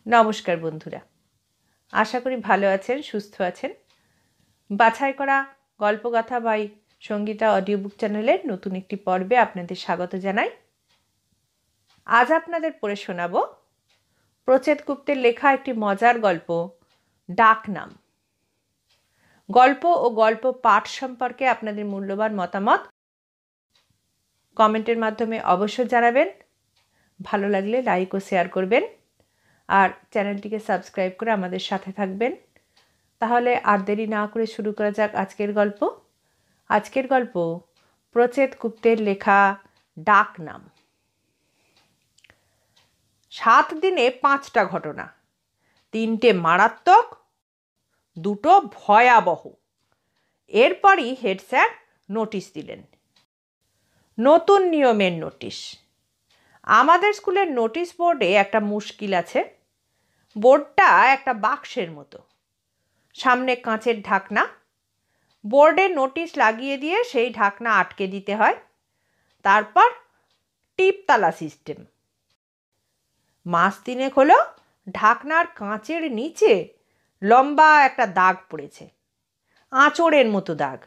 নমস্কার বন্ধুরা, আশা করি ভালো আছেন, সুস্থ আছেন। বাছাই করা গল্পগাথা বাই সঙ্গীতা অডিও বুক চ্যানেলের নতুন একটি পর্বে আপনাদের স্বাগত জানাই। আজ আপনাদের পড়ে শোনাব প্রচেত গুপ্তের লেখা একটি মজার গল্প, ডাকনাম। গল্প ও গল্প পাঠ সম্পর্কে আপনাদের মূল্যবান মতামত কমেন্টের মাধ্যমে অবশ্যই জানাবেন। ভালো লাগলে লাইক ও শেয়ার করবেন আর চ্যানেলটিকে সাবস্ক্রাইব করে আমাদের সাথে থাকবেন। তাহলে আর দেরি না করে শুরু করা যাক আজকের গল্প। আজকের গল্প প্রচেত গুপ্তের লেখা ডাকনাম। 7 দিনে 5টা ঘটনা, 3টে মারাত্মক, 2টো ভয়াবহ। এরপরই হেড স্যার নোটিশ দিলেন। নতুন নিয়মের নোটিশ। আমাদের স্কুলের নোটিশ বোর্ডে একটা মুশকিল আছে। বোর্ডটা একটা বাক্সের মতো, সামনে কাঁচের ঢাকনা। বোর্ডে নোটিশ লাগিয়ে দিয়ে সেই ঢাকনা আটকে দিতে হয়। তারপর টিপতালা সিস্টেম। মাস 3 হলো ঢাকনার কাঁচের নিচে লম্বা একটা দাগ পড়েছে, আঁচড়ের মতো দাগ।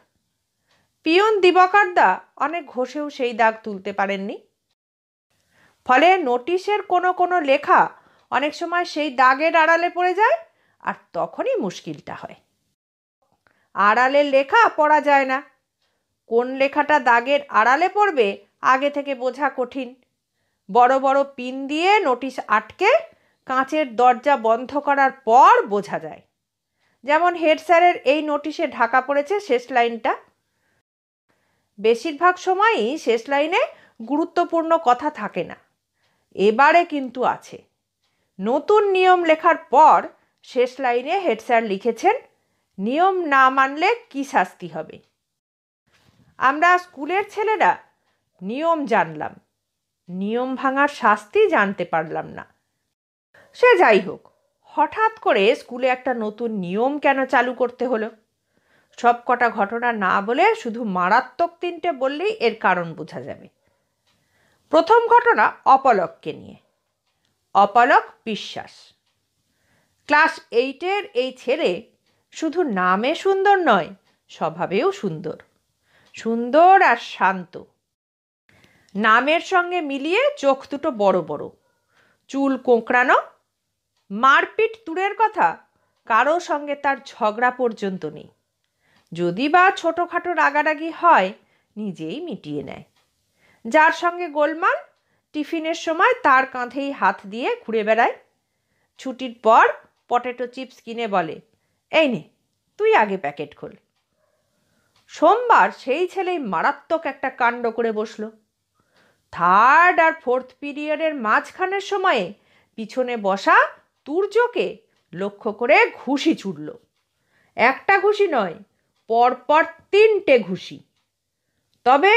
পিয়ন দিবাকরদা অনেক ঘষেও সেই দাগ তুলতে পারেননি। ফলে নোটিশের কোনো কোনো লেখা অনেক সময় সেই দাগের আড়ালে পড়ে যায়, আর তখনই মুশকিলটা হয়। আড়ালের লেখা পড়া যায় না। কোন লেখাটা দাগের আড়ালে পড়বে আগে থেকে বোঝা কঠিন। বড় বড় পিন দিয়ে নোটিশ আটকে কাঁচের দরজা বন্ধ করার পর বোঝা যায়। যেমন হেড স্যারের এই নোটিশে ঢাকা পড়েছে শেষ লাইনটা। বেশিরভাগ সময়ই শেষ লাইনে গুরুত্বপূর্ণ কথা থাকে না। এবারে কিন্তু আছে। নতুন নিয়ম লেখার পর শেষ লাইনে হেড স্যার লিখেছেন, নিয়ম না মানলে কি শাস্তি হবে। আমরা স্কুলের ছেলেরা নিয়ম জানলাম, নিয়ম ভাঙার শাস্তি জানতে পারলাম না। সে যাই হোক, হঠাৎ করে স্কুলে একটা নতুন নিয়ম কেন চালু করতে হলো? সব কটা ঘটনা না বলে শুধু মারাত্মক 3টে বললেই এর কারণ বোঝা যাবে। প্রথম ঘটনা অপলককে নিয়ে। অপলক বিশ্বাস। ক্লাস 8-এর এই ছেলে শুধু নামে সুন্দর নয়, স্বভাবেও সুন্দর। সুন্দর আর শান্ত। নামের সঙ্গে মিলিয়ে চোখ দুটো বড় বড়, চুল কোঁকড়ানো। মারপিট দূরের কথা, কারো সঙ্গে তার ঝগড়া পর্যন্ত নেই। যদি বা ছোটোখাটো রাগারাগি হয়, নিজেই মিটিয়ে নেয়। যার সঙ্গে গোলমাল, টিফিনের সময় তার কাঁধেই হাত দিয়ে ঘুরে বেড়ায়। ছুটির পর পটেটো চিপস কিনে বলে, এই নে তুই আগে প্যাকেট খোল। সোমবার সেই ছেলেই মারাত্মক একটা কাণ্ড করে বসল। 3rd আর 4th পিরিয়ডের মাঝখানের সময়ে পিছনে বসা তুর্যকে লক্ষ্য করে ঘুষি ছুড়ল। একটা ঘুষি নয়, পরপর 3টে ঘুষি। তবে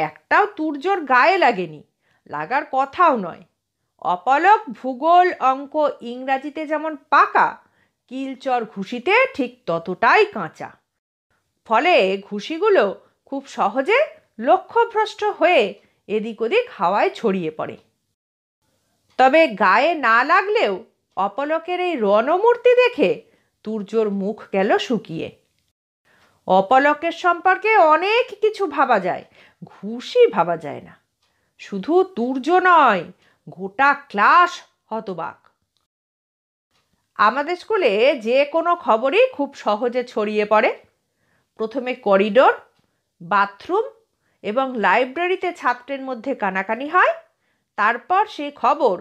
একটাও তুর্যর গায়ে লাগেনি, লাগার কথাও নয়। অপলক ভূগোল, অঙ্ক, ইংরাজিতে যেমন পাকা, কিলচর ঘুষিতে ঠিক ততটাই কাঁচা। ফলে ঘুষিগুলো খুব সহজে লক্ষ্যভ্রষ্ট হয়ে এদিক ওদিক হাওয়ায় ছড়িয়ে পড়ে। তবে গায়ে না লাগলেও অপলকের এই রণমূর্তি দেখে তুর্যর মুখ গেল শুকিয়ে। অপলকের সম্পর্কে অনেক কিছু ভাবা যায়, ঘুষি ভাবা যায় না। শুধু তুর্য নয়, গোটা ক্লাস হতবাক। আমাদের স্কুলে যে কোনো খবরই খুব সহজে ছড়িয়ে পড়ে। প্রথমে করিডোর, বাথরুম এবং লাইব্রেরিতে ছাত্রের মধ্যে কানাকানি হয়। তারপর সেই খবর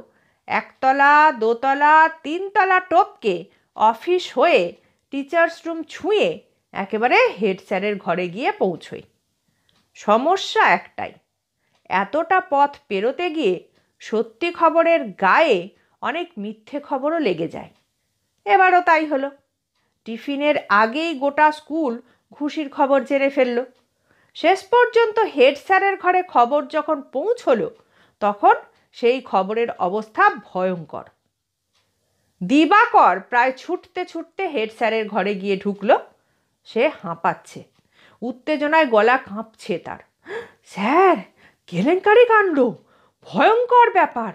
1তলা, 2তলা, 3তলা টপকে অফিস হয়ে টিচার্স রুম ছুঁয়ে একেবারে হেড স্যারের ঘরে গিয়ে পৌঁছয়। সমস্যা একটাই, এতটা পথ পেরোতে গিয়ে সত্যি খবরের গায়ে অনেক মিথ্যে খবরও লেগে যায়। এবারও তাই হলো। টিফিনের আগেই গোটা স্কুল ঘুষির খবর জেনে ফেলল। শেষ পর্যন্ত হেড স্যারের ঘরে খবর যখন পৌঁছলো, তখন সেই খবরের অবস্থা ভয়ঙ্কর। দিবাকর প্রায় ছুটতে ছুটতে হেড স্যারের ঘরে গিয়ে ঢুকলো। সে হাঁপাচ্ছে, উত্তেজনায় গলা কাঁপছে তার। স্যার, কেলেঙ্কারি কাণ্ড, ভয়ঙ্কর ব্যাপার,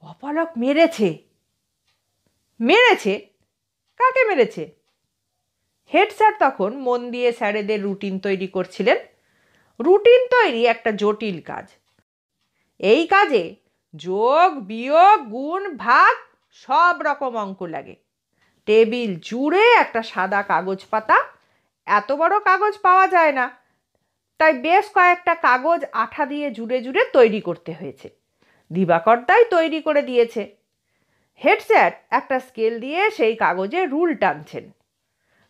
অপলক মেরেছে। মেরেছে? কাকে মেরেছে? হেড স্যার তখন মন দিয়ে স্যারেদের রুটিন তৈরি করছিলেন। রুটিন তৈরি একটা জটিল কাজ। এই কাজে যোগ, বিয়োগ, গুণ, ভাগ সব রকম অঙ্ক লাগে। টেবিল জুড়ে একটা সাদা কাগজ পাতা, এত বড় কাগজ পাওয়া যায় না, তাই বেশ কয়েকটা কাগজ আঠা দিয়ে জুড়ে জুড়ে তৈরি করতে হয়েছে। দিবাকরদাই তৈরি করে দিয়েছে। হেড স্যার একটা স্কেল দিয়ে সেই কাগজে রুল টানছেন।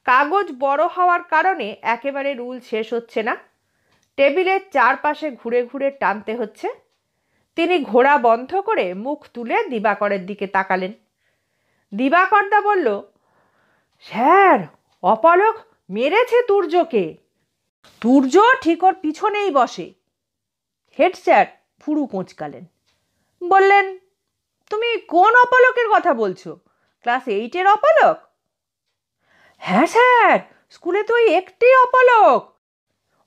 কাগজ বড় হওয়ার কারণে একেবারে রুল শেষ হচ্ছে না, টেবিলের চারপাশে ঘুরে ঘুরে টানতে হচ্ছে। তিনি ঘোড়া বন্ধ করে মুখ তুলে দিবাকরের দিকে তাকালেন। দিবাকরদা বলল, স্যার, অপলক মেরেছে তুর্যকে। তুর্য ঠিক ওর পিছনেই বসে। হেড স্যার ভুরু কোঁচকালেন। বললেন, তুমি কোন অপলকের কথা বলছো? ক্লাস 8-এর অপলক? হ্যাঁ স্যার, স্কুলে তো একটি অপলক।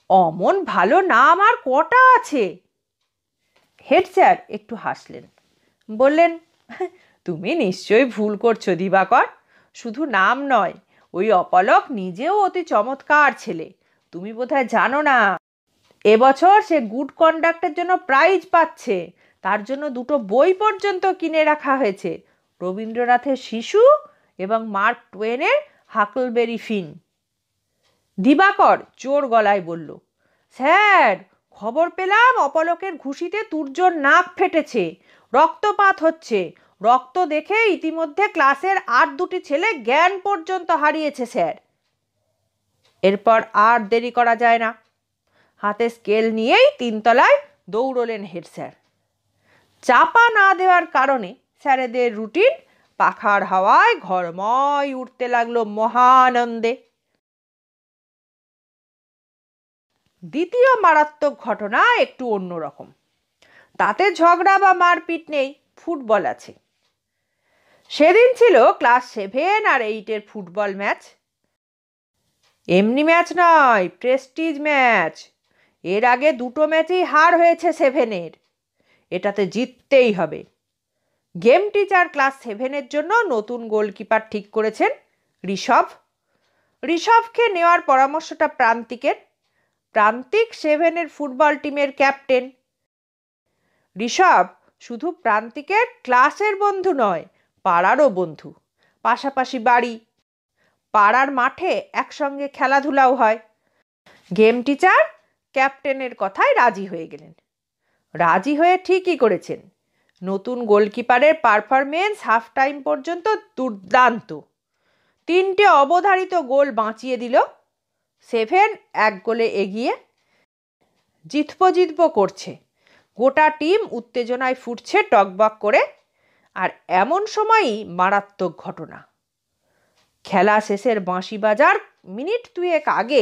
অমন ভালো নাম আর কটা আছে? হেড স্যার একটু হাসলেন। বললেন, তুমি নিশ্চয়ই ভুল করছো দিবাকর। শুধু নাম নয়, ওই অপলক নিজেও অতি চমৎকার ছেলে। তুমি বোধহয় জানো না, এবছর সে গুড কন্ডাক্টের জন্য প্রাইজ পাচ্ছে। তার জন্য 2টো বই পর্যন্ত কিনে রাখা হয়েছে, রবীন্দ্রনাথের শিশু এবং মার্ক টুয়েনের হাকলবেরি ফিন। দিবাকর জোর গলায় বলল, স্যার, খবর পেলাম অপলকের ঘুষিতে তুর্যর নাক ফেটেছে, রক্তপাত হচ্ছে। রক্ত দেখে ইতিমধ্যে ক্লাসের আর 2টি ছেলে জ্ঞান পর্যন্ত হারিয়েছে স্যার। এরপর আর দেরি করা যায় না। হাতে স্কেল নিয়েই 3 তলায় দৌড়লেন হেড স্যার। চাপা না দেওয়ার কারণে স্যারেদের রুটিন পাখার হাওয়ায় ঘরময় উঠতে লাগলো মহানন্দে। দ্বিতীয় মারাত্মক ঘটনা একটু অন্যরকম। তাতে ঝগড়া বা মারপিট নেই, ফুটবল আছে। সেদিন ছিল ক্লাস 7 আর 8-এর ফুটবল ম্যাচ। এমনি ম্যাচ নয়, প্রেস্টিজ ম্যাচ। এর আগে 2টো ম্যাচেই হার হয়েছে 7-এর। এটাতে জিততেই হবে। গেম টিচার ক্লাস 7-এর জন্য নতুন গোলকিপার ঠিক করেছেন, ঋষভ। ঋষভকে নেওয়ার পরামর্শটা প্রান্তিকের। প্রান্তিক 7-এর ফুটবল টিমের ক্যাপ্টেন। ঋষভ শুধু প্রান্তিকের ক্লাসের বন্ধু নয়, পাড়ারও বন্ধু। পাশাপাশি বাড়ি, পাড়ার মাঠে একসঙ্গে খেলাধুলাও হয়। গেম টিচার ক্যাপ্টেনের কথায় রাজি হয়ে গেলেন। রাজি হয়ে ঠিকই করেছেন। নতুন গোলকিপারের পারফরমেন্স হাফ টাইম পর্যন্ত দুর্দান্ত। 3টে অবধারিত গোল বাঁচিয়ে দিল। 7 1 গোলে এগিয়ে। জিতবো করছে। গোটা টিম উত্তেজনায় ফুটছে টকবক করে। আর এমন সময়ই মারাত্মক ঘটনা। খেলা শেষের বাঁশি বাজার মিনিট 2 আগে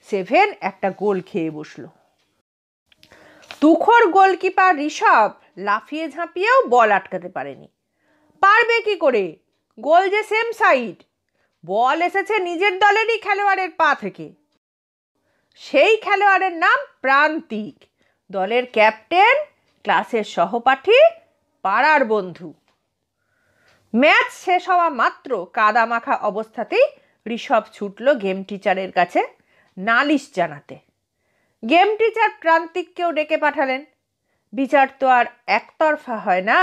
7 একটা গোল খেয়ে বসলো। তুখোড় গোলকিপার ঋষভ লাফিয়ে ঝাঁপিয়েও বল আটকাতে পারেনি। পারবে কি করে? গোল যে সেম সাইড। বল এসেছে নিজের দলেরই খেলোয়াড়ের পা থেকে। সেই খেলোয়াড়ের নাম প্রান্তিক, দলের ক্যাপ্টেন, ক্লাসের সহপাঠী, পাড়ার বন্ধু। ম্যাচ শেষ হওয়া মাত্র কাদামাখা অবস্থাতেই ঋষভ ছুটল গেম টিচারের কাছে নালিশ জানাতে। গেম টিচার প্রান্তিককেও ডেকে পাঠালেন। বিচার তো আর একতরফা হয় না।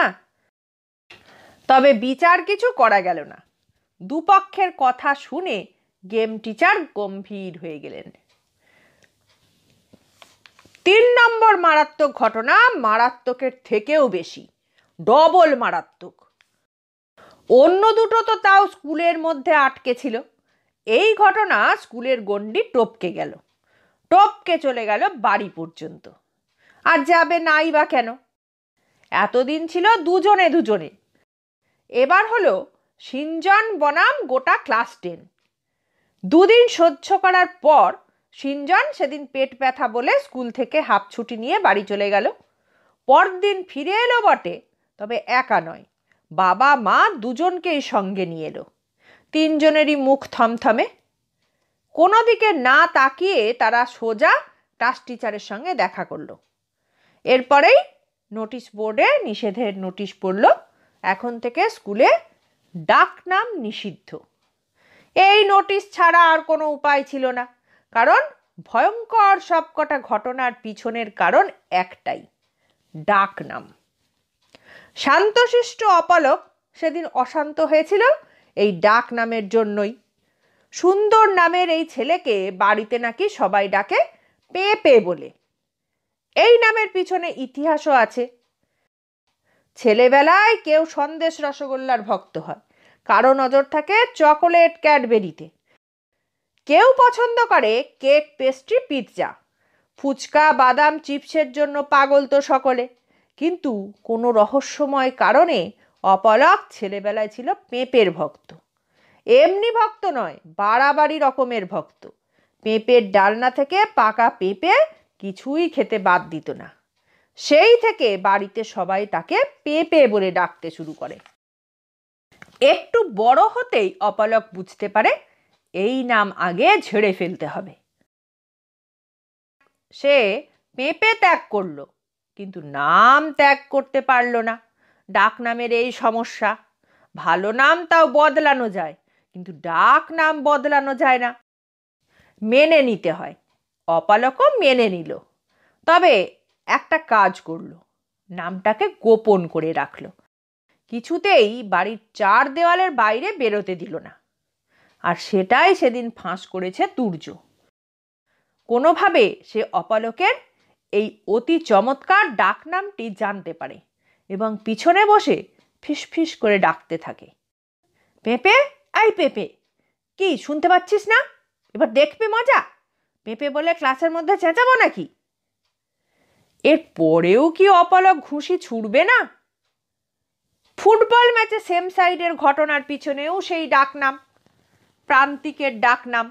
তবে বিচার কিছু করা গেল না। দুপক্ষের কথা শুনে গেম টিচার গম্ভীর হয়ে গেলেন। 3 নম্বর মারাত্মক ঘটনা মারাত্মকের থেকেও বেশি, ডবল মারাত্মক। অন্য 2টো তো তাও স্কুলের মধ্যে আটকে ছিল। এই ঘটনা স্কুলের গণ্ডি টপকে গেল। টপকে চলে গেল বাড়ি পর্যন্ত। আর যাবে নাই বা কেন? এতদিন ছিল দুজনে। এবার হলো সিনজন বনাম গোটা ক্লাস 10। 2 দিন সহ্য করার পর সিনজন সেদিন পেট ব্যথা বলে স্কুল থেকে হাফ ছুটি নিয়ে বাড়ি চলে গেল। পরদিন ফিরে এলো বটে, তবে একা নয়, বাবা মা দুজনকেই সঙ্গে নিয়ে এলো। 3 জনেরই মুখ থমথমে। কোনো দিকে না তাকিয়ে তারা সোজা ক্লাস টিচারের সঙ্গে দেখা করলো। এরপরেই নোটিশ বোর্ডে নিষেধের নোটিশ পড়ল। এখন থেকে স্কুলে ডাকনাম নিষিদ্ধ। এই নোটিশ ছাড়া আর কোনো উপায় ছিল না, কারণ ভয়ঙ্কর সবকটা ঘটনার পিছনের কারণ একটাই, ডাকনাম। শান্তশিষ্ট অপলক সেদিন অশান্ত হয়েছিল এই ডাক নামের জন্যই। সুন্দর নামের এই ছেলেকে বাড়িতে নাকি সবাই ডাকে পেঁপে বলে। এই নামের পিছনে ইতিহাসও আছে। ছেলেবেলায় কেউ সন্দেশ রসগোল্লার ভক্ত হয়, কারো নজর থাকে চকোলেট ক্যাডবেরিতে, কেউ পছন্দ করে কেক, পেস্ট্রি, পিৎজা, ফুচকা, বাদাম, চিপসের জন্য পাগল তো সকলে। কিন্তু কোনো রহস্যময় কারণে অপলক ছেলেবেলায় ছিল পেঁপের ভক্ত। এমনি ভক্ত নয়, বাড়াবাড়ি রকমের ভক্ত। পেঁপের ডালনা থেকে পাকা পেঁপে কিছুই খেতে বাদ দিত না। সেই থেকে বাড়িতে সবাই তাকে পেঁপে বলে ডাকতে শুরু করে। একটু বড় হতেই অপলক বুঝতে পারে এই নাম আগে ঝেড়ে ফেলতে হবে। সে পেঁপে ত্যাগ করলো, কিন্তু নাম ত্যাগ করতে পারল না। ডাক নামের এই সমস্যা। ভালো নাম তাও বদলানো যায়, কিন্তু ডাক নাম বদলানো যায় না, মেনে নিতে হয়। অপলকও মেনে নিল, তবে একটা কাজ করলো, নামটাকে গোপন করে রাখলো। কিছুতেই বাড়ির 4 দেওয়ালের বাইরে বেরোতে দিল না। আর সেটাই সেদিন ফাঁস করেছে তুর্য। কোনোভাবে সে অপলকের এই অতি চমৎকার ডাকনামটি জানতে পারে এবং পিছনে বসে ফিসফিস করে ডাকতে থাকে, পেঁপে, এই পেঁপে, কি শুনতে পাচ্ছিস না? এবার দেখবে মজা। পেঁপে বলে ক্লাসের মধ্যে চেঁচাবো নাকি? এর পরেও কি অপলক ঘুষি ছুড়বে না? ফুটবল ম্যাচে সেম সাইডের ঘটনার পিছনেও সেই ডাকনাম, প্রান্তিকের ডাকনাম।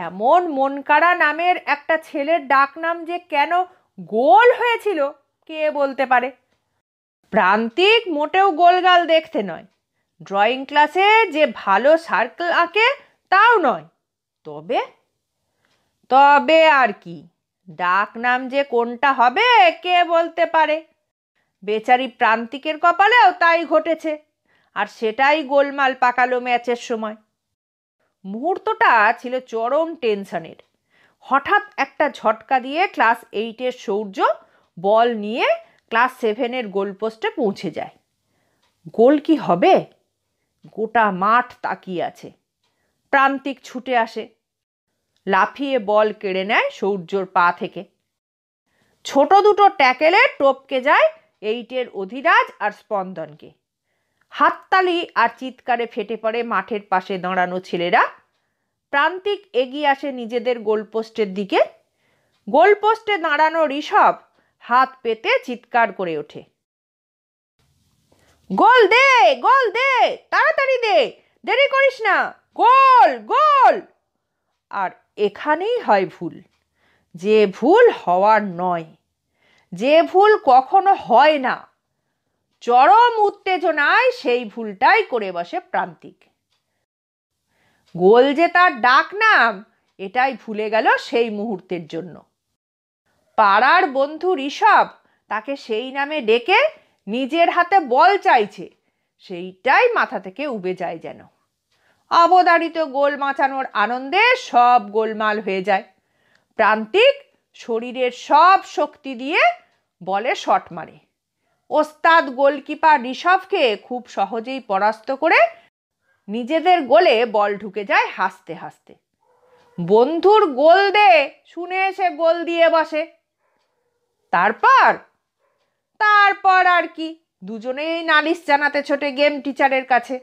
এমন মনকাড়া নামের একটা ছেলের ডাকনাম যে কেন গোল হয়েছিল কে বলতে পারে। প্রান্তিক মোটেও গোলগাল দেখতে নয়, ড্রয়িং ক্লাসে যে ভালো সার্কেল আঁকে তাও নয়। তবে তবে আর কি, ডাকনাম যে কোনটা হবে কে বলতে পারে। বেচারি প্রান্তিকের কপালেও তাই ঘটেছে, আর সেটাই গোলমাল পাকালো ম্যাচের সময়। মুহূর্তটা ছিল চরম টেনশনের। হঠাৎ একটা ঝটকা দিয়ে ক্লাস 8-এর সূর্য বল নিয়ে ক্লাস 7-এর গোলপোস্টে পৌঁছে যায়। গোল কি হবে? গোটা মাঠ তাকিয়ে আছে। প্রান্তিক ছুটে আসে, লাফিয়ে বল কেড়ে নেয় সূর্যর পা থেকে। ছোট দুটো ট্যাকেলে টপকে যায় 8-এর অধিরাজ আর স্পন্দনকে। হাততালি আর চিৎকারে ফেটে পড়ে মাঠের পাশে দাঁড়ানো ছেলেরা। প্রান্তিক এগিয়ে আসে নিজেদের গোলপোস্টের দিকে। গোলপোস্টে দাঁড়ানো ঋষভ হাত পেতে চিৎকার করে ওঠে, গোল দে, গোল দে, তাড়াতাড়ি দে, দেরি করিস না, গোল, গোল। আর এখানেই হয় ভুল, যে ভুল হওয়ার নয়, যে ভুল কখনো হয় না। চরম উত্তেজনায় সেই ভুলটাই করে বসে প্রান্তিক। গোল যে তার ডাক নাম এটাই ভুলে গেল সেই মুহূর্তের জন্য। পাড়ার বন্ধু ঋষভ তাকে সেই নামে ডেকে নিজের হাতে বল চাইছে, সেইটাই মাথা থেকে উবে যায় যেন। অবধারিত গোল বাঁচানোর আনন্দে সব গোলমাল হয়ে যায়। প্রান্তিক শরীরের সব শক্তি দিয়ে বলে শট মারে। ওস্তাদ গোলকিপার ঋষভকে খুব সহজেই পরাস্ত করে নিজেদের গোলে বল ঢুকে যায় হাসতে হাসতে। বন্ধুর গোল দে শুনে এসে গোল দিয়ে বসে। তারপর আর কি, দুজনেই নালিশ জানাতে ছোটে গেম টিচারের কাছে।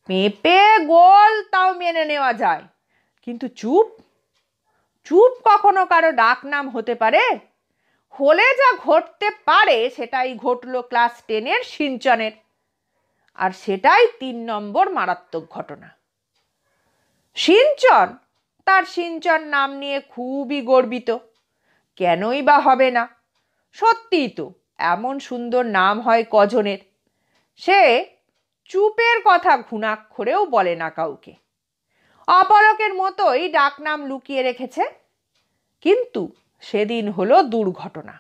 পেঁপে গোল তাও মেনে নেওয়া যায়, কিন্তু চুপ চুপ কখনো কারো ডাক নাম হতে পারে? হলে যা ঘটতে পারে সেটাই ঘটল ক্লাস 10-এর সিঞ্চনের। আর সেটাই 3 নম্বর মারাত্মক ঘটনা। সিঞ্চন তার সিঞ্চন নাম নিয়ে খুবই গর্বিত। কেনই বা হবে না? সত্যিই তো এমন সুন্দর নাম হয় কজনের। সে চুপের কথা ঘুণাক্ষরেও বলে না কাউকে। অপলকের মতোই ডাকনাম লুকিয়ে রেখেছে। কিন্তু সেদিন হলো দুর্ঘটনা।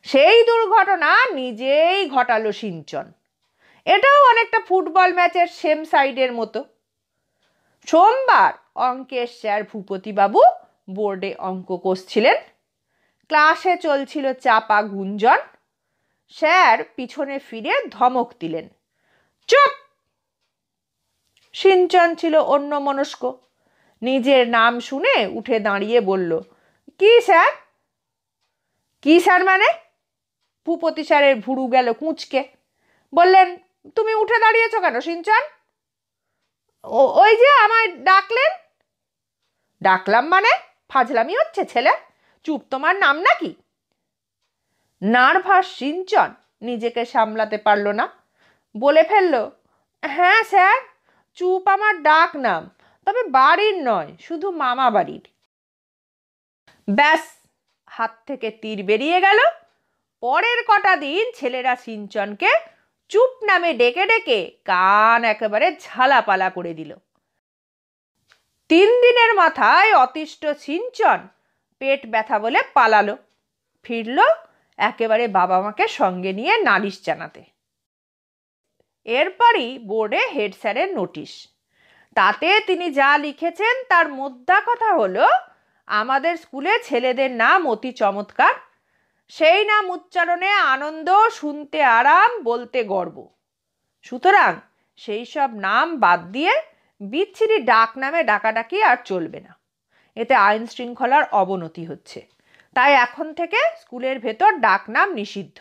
সেই দুর্ঘটনা নিজেই ঘটালো সিঞ্চন। এটাও অনেকটা ফুটবল ম্যাচের সেম সাইডের মতো। সোমবার অঙ্কের স্যার ভূপতিবাবু বোর্ডে অঙ্ক কষছিলেন। ক্লাসে চলছিল চাপা গুঞ্জন। স্যার পিছনে ফিরে ধমক দিলেন, চুপ! সিঞ্চন ছিল অন্যমনস্ক। নিজের নাম শুনে উঠে দাঁড়িয়ে বলল, কি স্যার? কি স্যার মানে? ভূপতি স্যারের ভুরু গেল কুঁচকে। বললেন, তুমি উঠে দাঁড়িয়েছ কেন সিঞ্চন? ওই যে আমায় ডাকলেন। ডাকলাম মানে? ফাজলামি হচ্ছে ছেলে। চুপ তোমার নাম নাকি? নার্ভাস সিঞ্চন নিজেকে সামলাতে পারল না, বলে ফেলল, হ্যাঁ স্যার, চুপ আমার ডাক নাম, তবে বাড়ির নয়, শুধু মামা বাড়ির। ব্যাস, হাত থেকে তীর বেরিয়ে গেল। পরের কটা দিন ছেলেরা সিঞ্চনকে চুপ নামে ডেকে ডেকে কান একেবারে ঝালাপালা করে দিল। 3 দিনের মাথায় অতিষ্ঠ সিঞ্চন পেট ব্যথা বলে পালালো। ফিরল একেবারে বাবা মাকে সঙ্গে নিয়ে নালিশ জানাতে। এরপরই বোর্ডে হেড স্যারের নোটিশ। তাতে তিনি যা লিখেছেন তার মোদ্দা কথা হলো, আমাদের স্কুলে ছেলেদের নাম অতি চমৎকার, সেই নাম উচ্চারণে আনন্দ, শুনতে আরাম, বলতে গর্ব। সুতরাং সেই সব নাম বাদ দিয়ে বিচ্ছিরি ডাক নামে ডাকাডাকি আর চলবে না। এতে আইন শৃঙ্খলার অবনতি হচ্ছে। তাই এখন থেকে স্কুলের ভেতর ডাক নাম নিষিদ্ধ।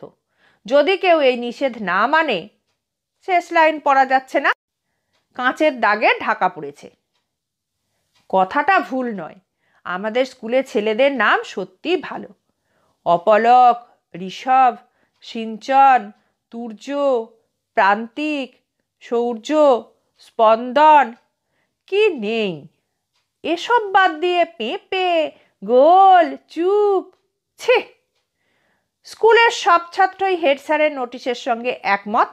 যদি কেউ এই নিষেধ না মানে, শেষ লাইন পড়া যাচ্ছে না, কাঁচের দাগে ঢাকা পড়েছে। কথাটা ভুল নয়, আমাদের স্কুলের ছেলেদের নাম সত্যি ভালো। অপলক, ঋষভ, সিঞ্চন, তুর্য, প্রান্তিক, সৌর্য, স্পন্দন, কি নেই! এসব বাদ দিয়ে পেঁপে, গোল, চুপ, ছি! স্কুলের সব ছাত্রই হেড স্যারের নোটিশের সঙ্গে একমত।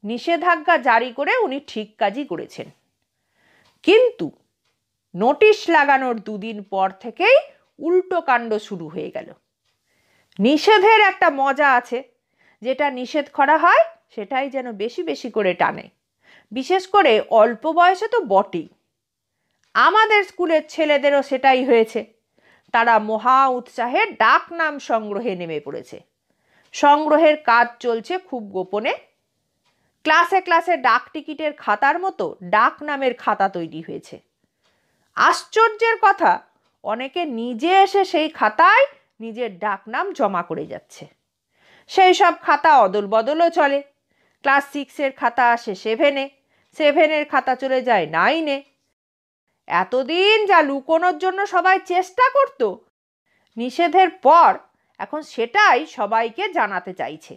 নিষেধাজ্ঞা জারি করে উনি ঠিক কাজই করেছেন। কিন্তু নোটিশ লাগানোর 2 দিন পর থেকেই উল্টো কাণ্ড শুরু হয়ে গেল। নিষেধের একটা মজা আছে, যেটা নিষেধ করা হয় সেটাই যেন বেশি বেশি করে টানে, বিশেষ করে অল্প বয়সে তো বটেই। আমাদের স্কুলের ছেলেদেরও সেটাই হয়েছে। তারা মহা উৎসাহে ডাক নাম সংগ্রহে নেমে পড়েছে। সংগ্রহের কাজ চলছে খুব গোপনে। ক্লাসে ক্লাসে ডাক টিকিটের খাতার মতো ডাক নামের খাতা তৈরি হয়েছে। আশ্চর্যের কথা, অনেকে নিজে এসে সেই খাতায় নিজের ডাক নাম জমা করে যাচ্ছে। সেই সব খাতা অদল বদলও চলে। ক্লাস 6-এর খাতা আসে 7-এ, 7-এর খাতা চলে যায় 9-এ। এতদিন যা লুকোনোর জন্য সবাই চেষ্টা করত, নিষেধের পর এখন সেটাই সবাইকে জানাতে চাইছে।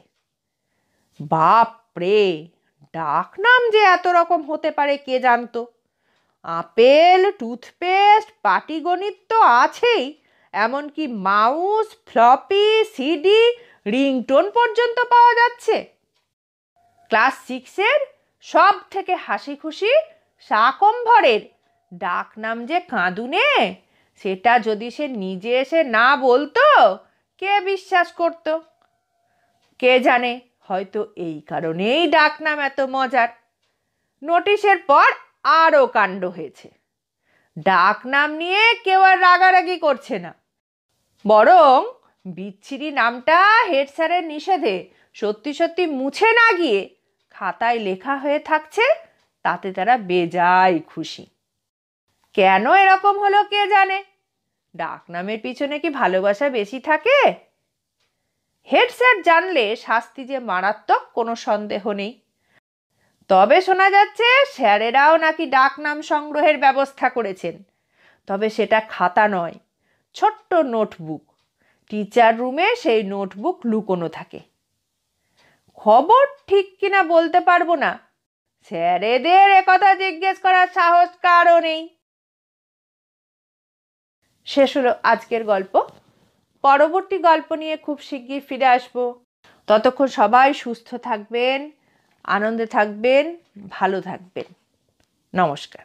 বাপ রে, ডাক নাম যে এত রকম হতে পারে কে জানতো! আপেল, টুথপেস্ট, পাটিগণিত তো আছেই, এমনকি মাউস, ফ্লপি, সিডি, রিংটোন পর্যন্ত পাওয়া যাচ্ছে। ক্লাস 6-এর সব থেকে হাসি খুশি শাকম্ভরের ডাক নাম যে কাঁদুনে, সেটা যদি সে নিজে এসে না বলতো, কে বিশ্বাস করত? কে জানে, হয়তো এই কারণেই ডাক নাম এত মজার। নোটিশের পর আরও কাণ্ড হয়েছে। ডাক নাম নিয়ে কেউ আর রাগারাগি করছে না, বরং বিচ্ছিরি নামটা হেড স্যারের নিষেধে সত্যি সত্যি মুছে না গিয়ে খাতায় লেখা হয়ে থাকছে, তাতে তারা বেজায় খুশি। কেন এরকম হলো কে জানে? ডাক নামের পিছনে কি ভালোবাসা বেশি থাকে? হেড স্যার জানলে শাস্তি যে মারাত্মক, কোনো সন্দেহ নেই। তবে শোনা যাচ্ছে স্যারেরাও নাকি ডাক নাম সংগ্রহের ব্যবস্থা করেছেন। তবে সেটা খাতা নয়, ছোট্ট নোটবুক। টিচার রুমে সেই নোটবুক লুকোনো থাকে। খবর ঠিক কিনা বলতে পারবো না, স্যারেদের একথা জিজ্ঞেস করার সাহস কারও নেই। শেষ হলো আজকের গল্প। পরবর্তী গল্প নিয়ে খুব শিগগির ফিরে আসবো। ততক্ষণ সবাই সুস্থ থাকবেন, আনন্দে থাকবেন, ভালো থাকবেন। নমস্কার।